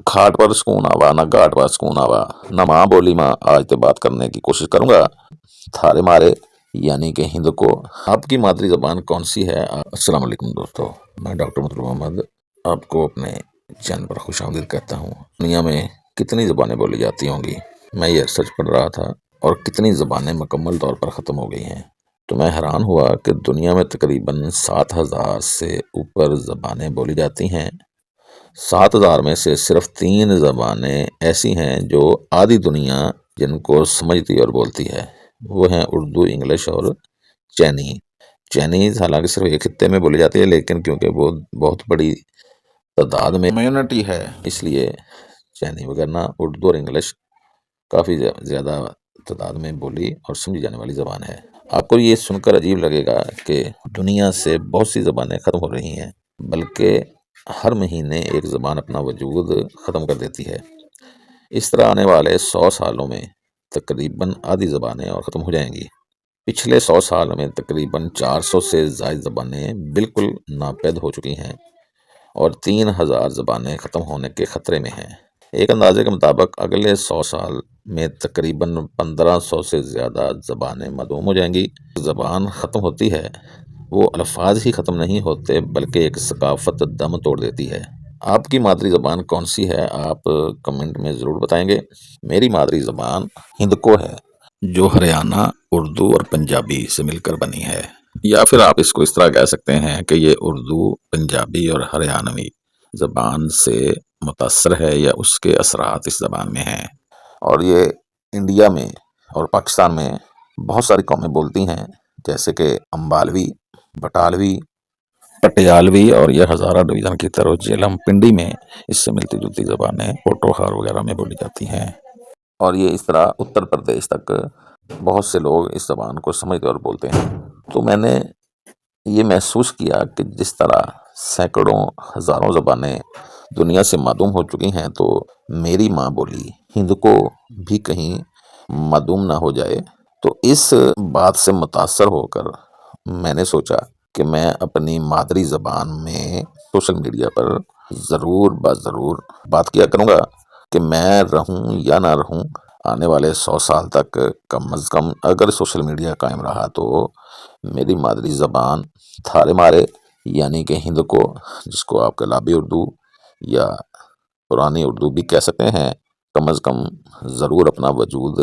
खाट पर सुकून आवा ना घाट पर सुकून आवा, ना माँ बोली माँ। आज तो बात करने की कोशिश करूंगा थारे मारे यानी कि हिंद को। आपकी मादरी ज़बान कौन सी है? अस्सलाम वालेकुम दोस्तों, मैं डॉक्टर मतलूब मोहम्मद आपको अपने चैनल पर खुशामदीद कहता हूँ। दुनिया में कितनी ज़बानें बोली जाती होंगी, मैं ये रिसर्च पढ़ रहा था और कितनी ज़बानें मुकम्मल तौर पर ख़त्म हो गई हैं। तो मैं हैरान हुआ कि दुनिया में तकरीबन 7,000 से ऊपर ज़बानें बोली जाती हैं। 7,000 में से सिर्फ 3 ज़बानें ऐसी हैं जो आधी दुनिया जिनको समझती और बोलती है, वो हैं उर्दू, इंग्लिश और चैनी। चाइनीज़ हालांकि सिर्फ एक खित्ते में बोली जाती है, लेकिन क्योंकि वो बहुत बड़ी तादाद में कम्युनिटी है, इसलिए चैनी वगरना उर्दू और इंग्लिश काफ़ी ज़्यादा तादाद में बोली और समझी जाने वाली ज़बान है। आपको ये सुनकर अजीब लगेगा कि दुनिया से बहुत सी ज़बानें ख़त्म हो रही हैं, बल्कि हर महीने एक ज़बान अपना वजूद ख़त्म कर देती है। इस तरह आने वाले 100 सालों में तकरीबन आधी ज़बानें और ख़त्म हो जाएंगी। पिछले 100 साल में तकरीबन 400 से ज़ायद ज़बानें बिल्कुल नापैद हो चुकी हैं और 3,000 ज़बानें ख़त्म होने के ख़तरे में हैं। एक अंदाजे के मुताबिक अगले 100 साल में तकरीबन 1500 से ज़्यादा ज़बानें मदूम हो जाएंगी। ज़बान ख़त्म होती है, वो अल्फाज ही ख़त्म नहीं होते बल्कि एक सकाफ़त दम तोड़ देती है। आपकी मादरी ज़बान कौन सी है? आप कमेंट में ज़रूर बताएंगे। मेरी मादरी ज़बान हिंदको है, जो हरियाणा, उर्दू और पंजाबी से मिलकर बनी है। या फिर आप इसको इस तरह कह सकते हैं कि ये उर्दू, पंजाबी और हरियाणवी ज़बान से मुतासर है या उसके असरात इस ज़बान में हैं। और ये इंडिया में और पाकिस्तान में बहुत सारी कौमें बोलती हैं, जैसे कि अम्बालवी, बटालवी, पटियालवी और यह हज़ारा डिवीज़न की तरह झेलम पिंडी में इससे मिलती जुलती ज़बानें पोठोहार वगैरह में बोली जाती हैं। और ये इस तरह उत्तर प्रदेश तक बहुत से लोग इस ज़बान को समझते और बोलते हैं। तो मैंने ये महसूस किया कि जिस तरह सैकड़ों हज़ारों ज़बानें दुनिया से मादूम हो चुकी हैं, तो मेरी माँ बोली हिंद को भी कहीं मादूम ना हो जाए। तो इस बात से मुतासर होकर मैंने सोचा कि मैं अपनी मादरी ज़बान में सोशल मीडिया पर ज़रूर बात किया करूँगा कि मैं रहूं या ना रहूं, आने वाले 100 साल तक कम अज़ कम अगर सोशल मीडिया कायम रहा तो मेरी मादरी ज़बान थारे मारे यानी कि हिंद को, जिसको आप कलाबी उर्दू या पुरानी उर्दू भी कह सकते हैं, कम अज़ कम ज़रूर अपना वजूद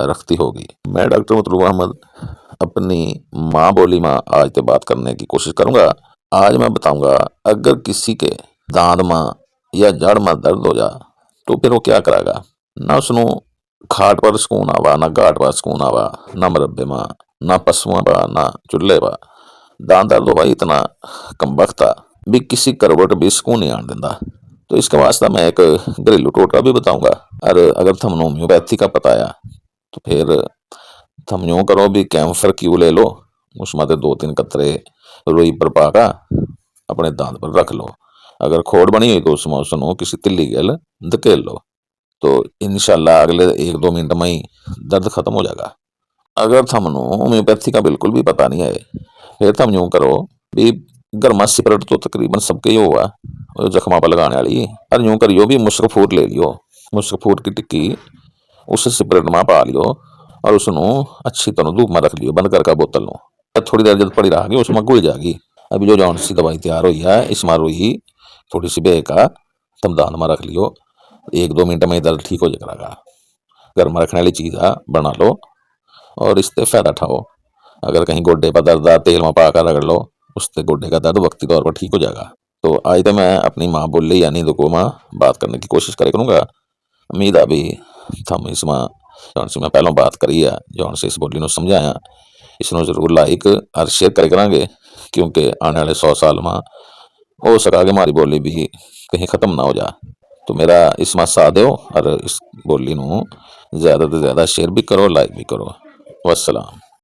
रखती होगी। मैं डॉक्टर मतलूब अहमद अपनी माँ बोली माँ आज तो बात करने की कोशिश करूँगा। आज मैं बताऊँगा अगर किसी के दांत माँ या जड़ में दर्द हो जा तो फिर वो क्या करेगा। ना उसनों खाट पर सुकून आवा ना घाट पर सुकून आवा, ना मरब्बे माँ ना पशुओं पा ना चुल्हे पा। दांत दर्द हो भाई इतना कमबख्ता भी किसी करवट भी सुकून नहीं आने देता। तो इसके वास्ते मैं एक घरेलू टोटका भी बताऊंगा। और अगर थमने होम्योपैथी का पता है तो फिर थम यूँ करो भी कैम्फर क्यू ले लो, उसमें 2-3 कतरे रुई पर पाका अपने दांत पर रख लो। अगर खोड़ बनी हुई तो उसमें सुनो किसी तिल्ली गल धकेल लो, तो इंशाल्लाह अगले 1-2 मिनट में ही दर्द खत्म हो जाएगा। अगर थमनो होम्योपैथी का बिल्कुल भी पता नहीं है, फिर थम यूँ करो भी गर्मा सिपरट तो तकरीबन सबके ही हुआ जख्मा पर लगाने वाली, और यूँ करियो भी मुश्क फूट ले लियो, मुश्क फूट की टिक्की उस सिपरट में पा लियो और उसनों अच्छी तरह धूप में रख लियो बंद करके बोतल नो। थोड़ी देर जब पड़ी रहेगी उसमें घुल जाएगी। अभी जो जौन सी दवाई तैयार हुई है इसमें रुई थोड़ी सी बेका तुम दान में रख लियो, 1-2 मिनट में दर्द ठीक हो जाएगा। घर में रखने वाली चीज़ है, बना लो और इससे फ़ायदा उठाओ। अगर कहीं गोड्डे पर दर्द है तेल में पाकर रगड़ लो, उससे गोड्डे का दर्द वक्ती तौर पर ठीक हो जाएगा। तो आज तो मैं अपनी माँ बोली यानी दुको माँ बात करने की कोशिश करे करूँगा। उम्मीद अभी थम इसमें जौन से मैं पहलों बात करी है, जौन से इस बोली ने समझाया, इसनों जरूर लाइक और शेयर करे करांगे, क्योंकि आने वाले 100 साल में हो सका कि हमारी बोली भी कहीं ख़त्म ना हो जा। तो मेरा इसमें साथ दो और इस बोली नू ज़्यादा से ज़्यादा शेयर भी करो, लाइक भी करो। वस्सलाम।